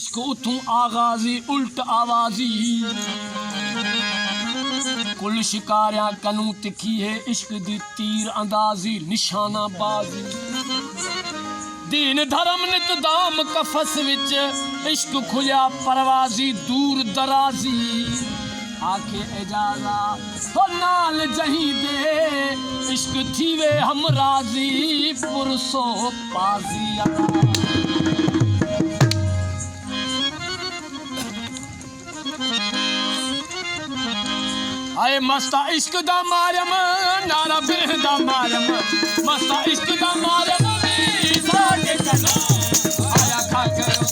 इश्क उठूं आगाजी उल्ट आवाजी कुल शिकारियां कनू तिखी है इश्क दी तीर अंदाजी निशाना बाजी दीन धर्म नित दाम कफस विच इश्क खुलिया परवाजी दूर दराजी आखे एजाजा हो नाल जहीं दे इश्क थीवे हम राजी पुरसो पाजी आए मस्ता इश्क दा मारम नारा बिरह दा मारम मस्ता इश्क दा मारम साके कनो आया खा करो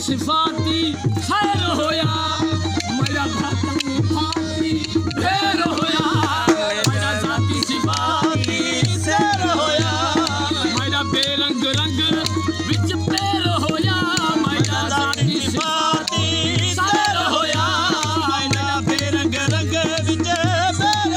सिफाती खैर होया मेरा खत्म फाती खैर होया मेरा जाती सिफाती खैर होया मेरा बेरंग रंग विच पैर होया मेरा जाती सिफाती खैर होया मेरा बेरंग रंग विच पैर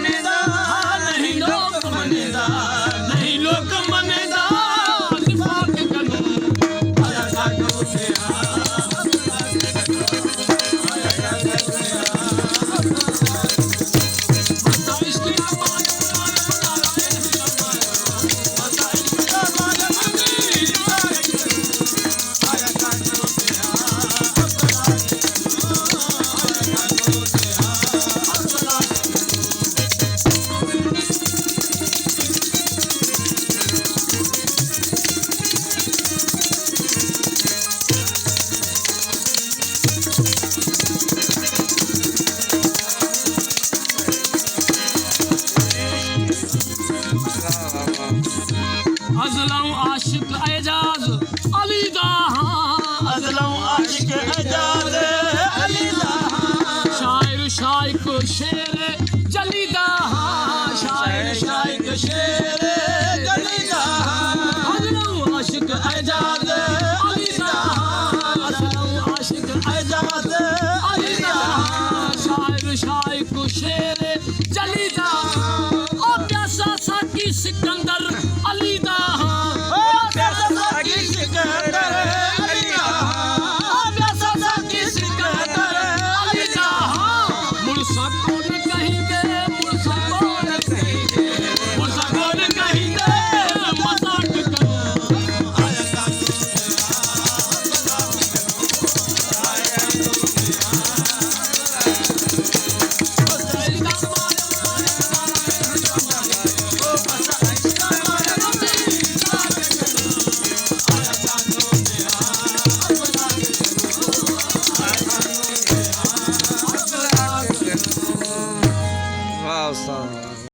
ਮੰਨਦਾ ਨਹੀਂ ਲੋਕ ਮੰਨਦਾ ਨਹੀਂ ਲੋਕ ਮੰਨਦਾ ਨਿਭਾਗ ਕਾਨੂੰਨ ਆਇਆ ਸਾਡੂ ਤੇ ਮਸਤਾ ਇਸ਼ਕ ਦਾ ਮਾਲਮ ਨਾਰਾ ਬਿਨ ਦਾ ਮਾਲਮ ਮਸਤਾ ਇਸ਼ਕ ਦਾ ਮਾਲਮ ਆਇਆ ਸਾਡੂ ਤੇ ਅਜ਼ਲਮ ਆਸ਼ਿਕ ਐਜਾਜ਼ ਅਲੀ ਦਾ ਹਾਂ ਅਜ਼ਲਮ ਆਸ਼ਿਕ ਇਜਾਜ਼ ਅਲੀ ਦਾ ਸ਼ਾਇਰ ਸ਼ਾਇਕ ਸ਼ੇਰ ਜਲੀ ਦਾ ਹਾਂ ਸ਼ਾਇਰ ਸ਼ਾਇਕ ਸ਼ੇਰ ਗਲੀ ਦਾ ਅਜ਼ਲਮ ਆਸ਼ਿਕ ਐਜਾਜ਼ ਅਲੀ ਦਾ ਹਾਂ ਅਜ਼ਲਮ ਆਸ਼ਿਕ ਇਜਾਜ਼ ਅਲੀ ਦਾ ਹਾਂ ਸ਼ਾਇਰ ਸ਼ਾਇਕ ਸ਼ੇਰ ਜਲੀ ਦਾ ਉਹ ਪਿਆਸਾ ਸਾਕੀ ਸਿਕੰਦਰ